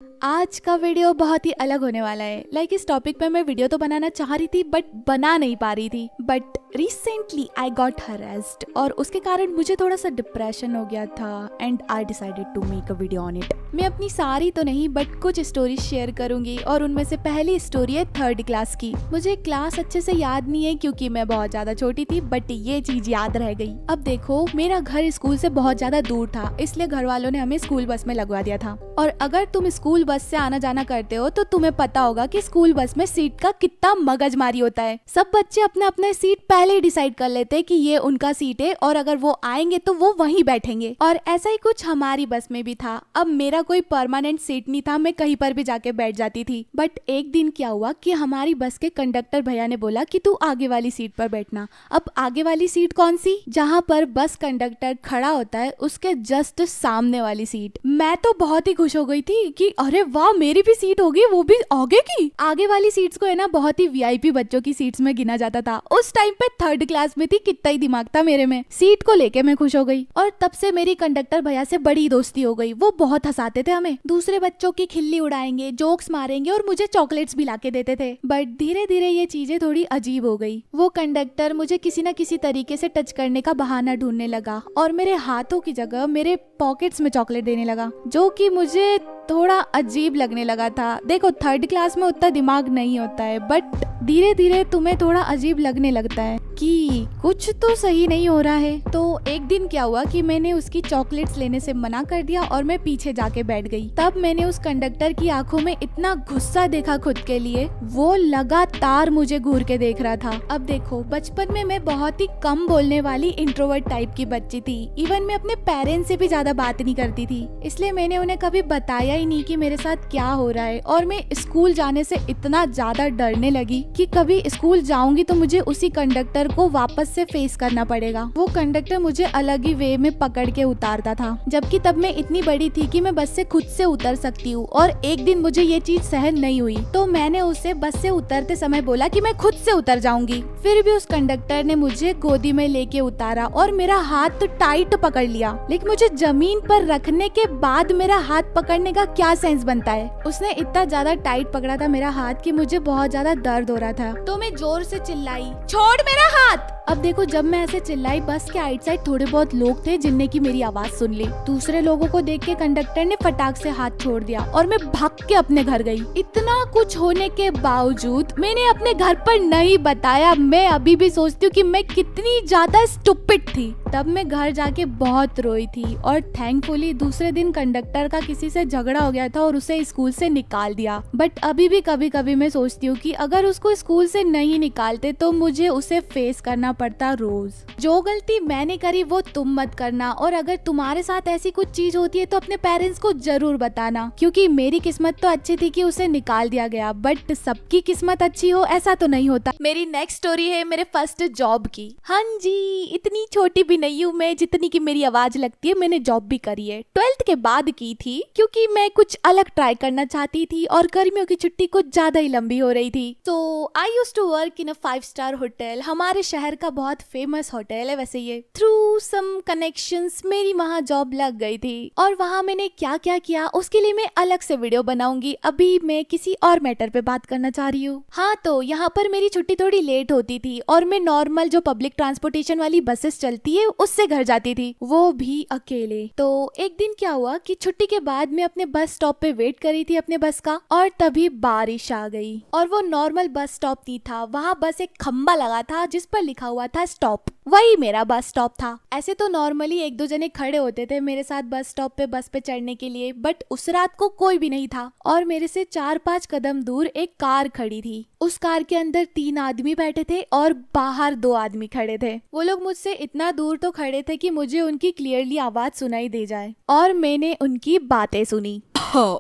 आज का वीडियो बहुत ही अलग होने वाला है। इस टॉपिक पे मैं वीडियो तो बनाना चाह रही थी बट बना नहीं पा रही थी। बट रिसेंटली आई गॉट हरेस्ड और उसके कारण मुझे थोड़ा सा डिप्रेशन हो गया था and I decided to make a video on it. मैं अपनी सारी तो नहीं बट कुछ स्टोरीज शेयर करूंगी और उनमें से पहली स्टोरी है 3rd क्लास की। मुझे क्लास अच्छे से याद नहीं है क्योंकि मैं बहुत ज्यादा छोटी थी, बट ये चीज याद रह गई। अब देखो, मेरा घर स्कूल से बहुत ज्यादा दूर था, इसलिए घर वालों ने हमें स्कूल बस में लगवा दिया था। और अगर तुम स्कूल बस से आना जाना करते हो तो तुम्हें पता होगा कि स्कूल बस में सीट का कितना मगजमारी होता है। सब बच्चे अपने अपने सीट पहले ही डिसाइड कर लेते हैं कि ये उनका सीट है और अगर वो आएंगे तो वो वहीं बैठेंगे। और ऐसा ही कुछ हमारी बस में भी था। अब मेरा कोई परमानेंट सीट नहीं था, मैं कहीं पर भी जाके बैठ जाती थी। बट एक दिन क्या हुआ कि हमारी बस के कंडक्टर भैया ने बोला कि तू आगे वाली सीट पर बैठना। अब आगे वाली सीट कौन सी? जहाँ पर बस कंडक्टर खड़ा होता है उसके जस्ट सामने वाली सीट। मैं तो बहुत ही खुश हो गई थी कि अरे वाह, मेरी भी सीट होगी, वो भी आगे की। आगे वाली सीट्स को है ना बहुत ही वीआईपी बच्चों की सीट्स में गिना जाता था। उस टाइम पे 3rd क्लास में थी, कितना ही दिमाग था मेरे में। सीट को लेके मैं खुश हो गई और तब से मेरी कंडक्टर भैया से बड़ी दोस्ती हो गई। वो बहुत हंसाते थे हमें, दूसरे बच्चों की खिल्ली उड़ाएंगे, जोक्स मारेंगे और मुझे चॉकलेट्स भी लाके देते थे। बट धीरे धीरे ये चीजें थोड़ी अजीब हो गई। वो कंडक्टर मुझे किसी न किसी तरीके से टच करने का बहाना ढूंढने लगा और मेरे हाथों की जगह मेरे पॉकेट्स में चॉकलेट देने लगा, जो कि मुझे थोड़ा अजीब लगने लगा था। देखो, 3rd क्लास में उतना दिमाग नहीं होता है, बट धीरे धीरे तुम्हें थोड़ा अजीब लगने लगता है कि कुछ तो सही नहीं हो रहा है। तो एक दिन क्या हुआ कि मैंने उसकी चॉकलेट्स लेने से मना कर दिया और मैं पीछे जाके बैठ गई। तब मैंने उस कंडक्टर की आंखों में इतना गुस्सा देखा खुद के लिए, वो लगातार मुझे घूर के देख रहा था। अब देखो, बचपन में मैं बहुत ही कम बोलने वाली इंट्रोवर्ट टाइप की बच्ची थी। इवन मैं अपने पेरेंट्स से भी ज्यादा बात नहीं करती थी, इसलिए मैंने उन्हें कभी बताया ही नहीं कि मेरे साथ क्या हो रहा है। और मैं स्कूल जाने से इतना ज्यादा डरने लगी कि कभी स्कूल जाऊंगी तो मुझे उसी कंडक्टर को वापस से फेस करना पड़ेगा। वो कंडक्टर मुझे अलग ही वे में पकड़ के उतारता था, जबकि तब मैं इतनी बड़ी थी कि मैं बस से खुद से उतर सकती हूँ। और एक दिन मुझे ये चीज सहन नहीं हुई तो मैंने उसे बस से उतरते समय बोला कि मैं खुद से उतर जाऊंगी। फिर भी उस कंडक्टर ने मुझे गोदी में लेके उतारा और मेरा हाथ टाइट पकड़ लिया। लेकिन मुझे जमीन पर रखने के बाद मेरा हाथ पकड़ने का क्या सेंस बनता है? उसने इतना ज्यादा टाइट पकड़ा था मेरा हाथ कि मुझे बहुत ज्यादा दर्द हो रहा था। तो मैं जोर से चिल्लाई, छोड़ मेरा हाथ। अब देखो, जब मैं ऐसे चिल्लाई, बस के आइट साइड थोड़े बहुत लोग थे जिनने की मेरी आवाज सुन ली। दूसरे लोगों को देख के कंडक्टर ने फटाक से हाथ छोड़ दिया और मैं भाग के अपने घर गई। इतना कुछ होने के बावजूद मैंने अपने घर पर नहीं बताया। मैं अभी भी सोचती हूँ कि मैं कितनी ज्यादा स्टूपिड थी। तब मैं घर जाके बहुत रोई थी और थैंकफुली दूसरे दिन कंडक्टर का किसी से झगड़ा हो गया था और उसे स्कूल से निकाल दिया। बट अभी भी कभी कभी मैं सोचती हूँ कि अगर उसको स्कूल से नहीं निकालते तो मुझे उसे फेस करना पड़ता रोज। जो गलती मैंने करी वो तुम मत करना, और अगर तुम्हारे साथ ऐसी कुछ चीज होती है तो अपने पेरेंट्स को जरूर बताना, क्योंकि मेरी किस्मत तो अच्छी थी कि उसे निकाल दिया गया, बट सबकी किस्मत अच्छी हो ऐसा तो नहीं होता। मेरी नेक्स्ट स्टोरी है मेरे फर्स्ट जॉब की। हाँ जी, इतनी छोटी भी नहीं हूँ मैं जितनी की मेरी आवाज लगती है। मैंने जॉब भी करी है, 12th के बाद की थी, क्योंकि मैं कुछ अलग ट्राई करना चाहती थी और गर्मियों की छुट्टी कुछ ज्यादा ही लंबी हो रही थी। तो I used to work in a 5-star hotel. हमारे शहर का बहुत फेमस होटल है वैसे ये। थ्रू सम कनेक्शंस मेरी वहाँ जॉब लग गई थी और वहाँ मैंने क्या क्या किया उसके लिए मैं अलग से वीडियो बनाऊंगी। अभी मैं किसी और मैटर पे बात करना चाह रही हूँ। हाँ, तो यहाँ पर मेरी छुट्टी थोड़ी लेट होती थी और मैं नॉर्मल जो पब्लिक ट्रांसपोर्टेशन वाली बसेस चलती है उससे घर जाती थी, वो भी अकेले। तो एक दिन क्या हुआ कि छुट्टी के बाद मैं अपने बस स्टॉप पे वेट कर रही थी अपने बस का, और तभी बारिश आ गई। और वो नॉर्मल बस स्टॉप नहीं था, वहाँ बस एक खम्बा लगा था जिस पर लिखा हुआ था स्टॉप। वही मेरा बस स्टॉप था। ऐसे तो नॉर्मली 1-2 जने खड़े होते थे मेरे साथ बस स्टॉप पे बस पे चढ़ने के लिए, बट उस रात को कोई भी नहीं था। और मेरे से 4-5 कदम दूर एक कार खड़ी थी। उस कार के अंदर 3 आदमी बैठे थे और बाहर 2 आदमी खड़े थे। वो लोग मुझसे इतना दूर तो खड़े थे कि मुझे उनकी क्लियरली आवाज सुनाई दे जाए, और मैंने उनकी बातें सुनी। हाँ,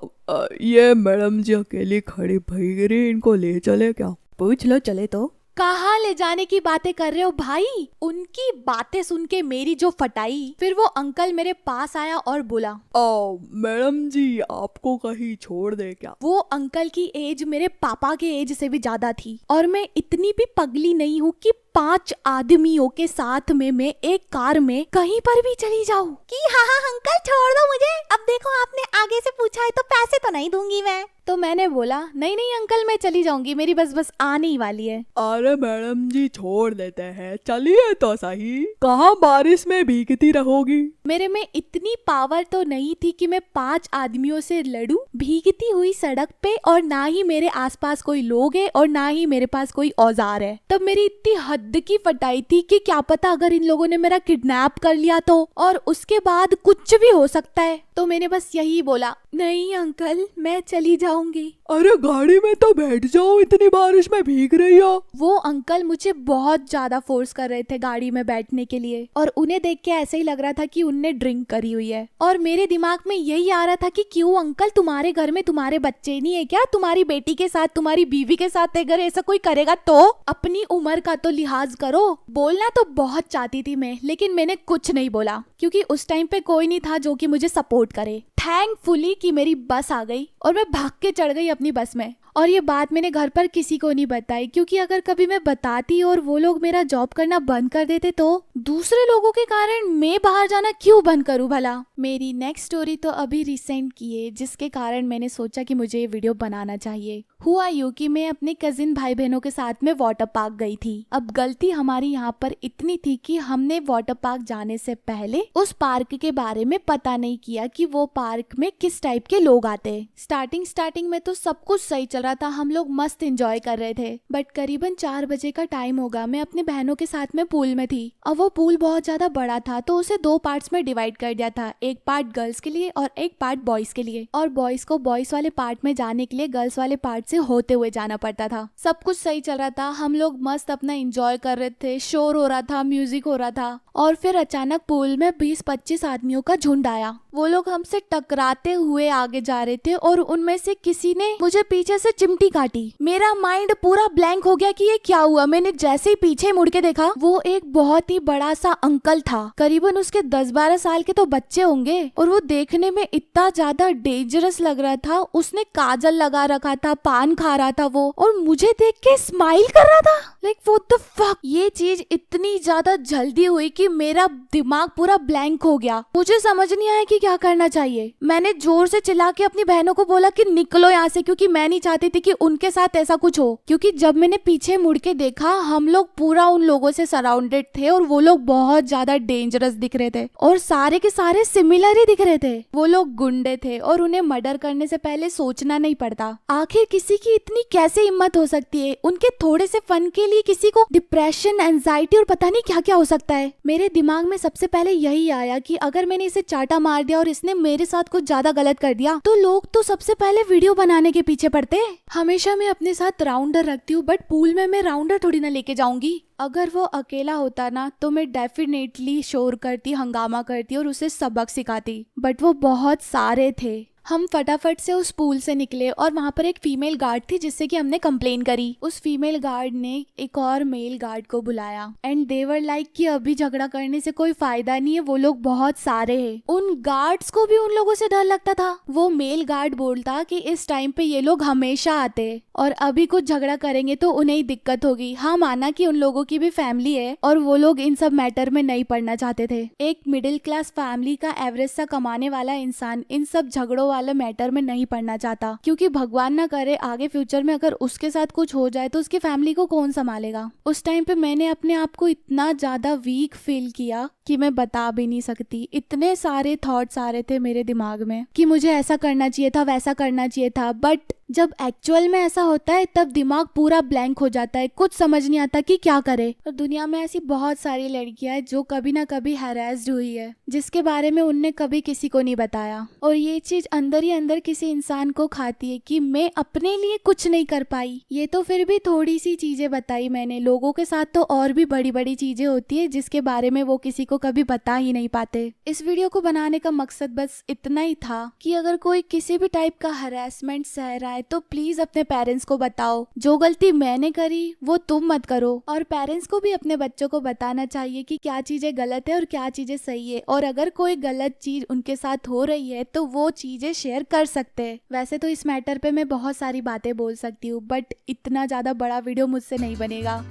ये मैडम जी अकेली खड़ी भई रही, इनको ले चले क्या? पूछ लो, चले तो। कहाँ ले जाने की बातें कर रहे हो भाई? उनकी बातें सुन के मेरी जो फटाई। फिर वो अंकल मेरे पास आया और बोला, ओ मैडम जी, आपको कहीं छोड़ दे क्या? वो अंकल की एज मेरे पापा के एज से भी ज्यादा थी और मैं इतनी भी पगली नहीं हूँ कि 5 आदमियों के साथ में मैं एक कार में कहीं पर भी चली जाऊं? कि हाँ अंकल छोड़ दो मुझे, अब देखो आपने आगे से पूछा है तो पैसे तो नहीं दूंगी मैं। तो मैंने बोला नहीं नहीं अंकल मैं चली जाऊंगी, मेरी बस आने ही वाली है। अरे मैडम जी छोड़ देते हैं, चलिए तो सही, कहाँ बारिश में भीगती रहोगी। मेरे में इतनी पावर तो नहीं थी कि मैं 5 आदमियों से लड़ूं भीगती हुई सड़क पे, और ना ही मेरे आसपास कोई लोग है और ना ही मेरे पास कोई औजार है। तब मेरी इतनी हद की फटाई थी कि क्या पता अगर इन लोगों ने मेरा किडनैप कर लिया तो, और उसके बाद कुछ भी हो सकता है। तो मैंने बस यही बोला नहीं अंकल मैं चली जाऊंगी। अरे गाड़ी में तो बैठ जाओ, इतनी बारिश में भीग रही हो। वो अंकल मुझे बहुत ज्यादा फोर्स कर रहे थे गाड़ी में बैठने के लिए, और उन्हें देख के ऐसे ही लग रहा था कि उनने ड्रिंक करी हुई है। और मेरे दिमाग में यही आ रहा था कि क्यों अंकल तुम्हारे घर में तुम्हारे बच्चे नहीं है क्या? तुम्हारी बेटी के साथ तुम्हारी बीवी के साथ अगर ऐसा कोई करेगा तो अपनी उम्र का तो लिहाज करो। बोलना तो बहुत चाहती थी मैं, लेकिन मैंने कुछ नहीं बोला क्योंकि उस टाइम पे कोई नहीं था जो कि मुझे सपोर्ट करे। थैंकफुली कि मेरी बस आ गई और मैं भाग के चढ़ गई अपनी बस में। और ये बात मैंने घर पर किसी को नहीं बताई, क्योंकि अगर कभी मैं बताती और वो लोग मेरा जॉब करना बंद कर देते तो दूसरे लोगों के कारण मैं बाहर जाना क्यों बंद करूं भला। मेरी नेक्स्ट स्टोरी तो अभी रिसेंट की है, जिसके कारण मैंने सोचा कि मुझे ये वीडियो बनाना चाहिए। हुआ यूं कि मैं अपने कजिन भाई बहनों के साथ में वाटर पार्क गई थी। अब गलती हमारी यहाँ पर इतनी थी कि हमने वाटर पार्क जाने से पहले उस पार्क के बारे में पता नहीं किया कि वो पार्क में किस टाइप के लोग आते हैं। स्टार्टिंग में तो सब कुछ सही चल रहा था, हम लोग मस्त एंजॉय कर रहे थे। बट करीबन 4 बजे का टाइम होगा, मैं अपने बहनों के साथ में पूल में थी। अब वो पूल बहुत ज्यादा बड़ा था तो उसे 2 पार्ट्स में डिवाइड कर दिया था, एक पार्ट गर्ल्स के लिए और एक पार्ट बॉयज के लिए। और बॉयज को बॉयज वाले पार्ट में जाने के लिए गर्ल्स वाले पार्ट से होते हुए जाना पड़ता था। सब कुछ सही चल रहा था, हम लोग मस्त अपना एंजॉय कर रहे थे, शोर हो रहा था, म्यूजिक हो रहा था। और फिर अचानक पूल में 20-25 आदमियों का झुंड आया। वो लोग हमसे टकराते हुए आगे जा रहे थे और उनमें से किसी ने मुझे पीछे से चिमटी काटी। मेरा माइंड पूरा ब्लैंक हो गया कि ये क्या हुआ। मैंने जैसे ही पीछे मुड़ के देखा, वो एक बहुत ही बड़ा सा अंकल था, करीबन उसके 10-12 साल के तो बच्चे होंगे, और वो देखने में इतना ज्यादा डेंजरस लग रहा था। उसने काजल लगा रखा था, पान खा रहा था वो, और मुझे देख के स्माइल कर रहा था। Like what the fuck. ये चीज इतनी ज्यादा जल्दी हुई कि मेरा दिमाग पूरा ब्लैंक हो गया। मुझे समझ नहीं आया कि क्या करना चाहिए। मैंने जोर से चिल्ला के अपनी बहनों को बोला कि निकलो यहाँ से, क्योंकि मैं नहीं चाहती थी कि उनके साथ ऐसा कुछ हो। क्योंकि जब मैंने पीछे मुड़ के देखा, हम लोग पूरा उन लोगों से सराउंडेड थे और वो लोग बहुत ज्यादा डेंजरस दिख रहे थे और सारे के सारे सिमिलर ही दिख रहे थे। वो लोग गुंडे थे और उन्हें मर्डर करने से पहले सोचना नहीं पड़ता। आखिर किसी की इतनी कैसे हिम्मत हो सकती है? उनके थोड़े से फन के लिए किसी को डिप्रेशन, एंजाइटी और पता नहीं क्या क्या हो सकता है। मेरे दिमाग में सबसे पहले यही आया कि अगर मैंने इसे चाटा मार दिया और इसने मेरे साथ कुछ ज्यादा गलत कर दिया तो लोग तो सबसे पहले वीडियो बनाने के पीछे पड़ते। हमेशा मैं अपने साथ राउंडर रखती हूँ, बट पूल में मैं राउंडर थोड़ी ना लेके जाऊंगी। अगर वो अकेला होता ना तो मैं डेफिनेटली शोर करती, हंगामा करती और उसे सबक सिखाती, बट वो बहुत सारे थे। हम फटाफट से उस पूल से निकले और वहाँ पर एक फीमेल गार्ड थी जिससे कि हमने कंप्लेन करी। उस फीमेल गार्ड ने एक और मेल गार्ड को बुलाया एंड दे वर लाइक कि अभी झगड़ा करने से कोई फायदा नहीं है, वो लोग बहुत सारे हैं। उन गार्ड्स को भी उन लोगों से डर लगता था। वो मेल गार्ड बोलता कि इस टाइम पे ये लोग हमेशा आते हैं और अभी कुछ झगड़ा करेंगे तो उन्हें ही दिक्कत होगी। हाँ, माना कि उन लोगों की भी फैमिली है और वो लोग इन सब मैटर में नहीं पड़ना चाहते थे। एक मिडिल क्लास फैमिली का एवरेज सा कमाने वाला इंसान इन सब झगड़ों वाले मैटर में नहीं पड़ना चाहता, क्योंकि भगवान ना करे आगे फ्यूचर में अगर उसके साथ कुछ हो जाए तो उसकी फैमिली को कौन संभालेगा। उस टाइम पे मैंने अपने आप को इतना ज्यादा वीक फील किया कि मैं बता भी नहीं सकती। इतने सारे थॉट्स आ रहे थे मेरे दिमाग में कि मुझे ऐसा करना चाहिए था, वैसा करना चाहिए था, बट जब एक्चुअल में ऐसा होता है तब दिमाग पूरा ब्लैंक हो जाता है, कुछ समझ नहीं आता कि क्या करे। और दुनिया में ऐसी बहुत सारी लड़कियां हैं जो कभी ना कभी हैरेस्ड हुई है, जिसके बारे में उनने कभी किसी को नहीं बताया, और ये चीज अंदर ही अंदर किसी इंसान को खाती है कि मैं अपने लिए कुछ नहीं कर पाई। ये तो फिर भी थोड़ी सी चीजें बताई मैंने, लोगों के साथ तो और भी बड़ी बड़ी चीजें होती है जिसके बारे में वो किसी को कभी बता ही नहीं पाते। इस वीडियो को बनाने का मकसद बस इतना ही था कि अगर कोई किसी भी टाइप का हरासमेंट सह रहा है तो प्लीज अपने पेरेंट्स को बताओ। जो गलती मैंने करी वो तुम मत करो। और पेरेंट्स को भी अपने बच्चों को बताना चाहिए कि क्या चीजें गलत है और क्या चीजें सही है, और अगर कोई गलत चीज उनके साथ हो रही है तो वो चीजें शेयर कर सकते हैं। वैसे तो इस मैटर पे मैं बहुत सारी बातें बोल सकती हूँ, बट इतना ज्यादा बड़ा वीडियो मुझसे नहीं बनेगा।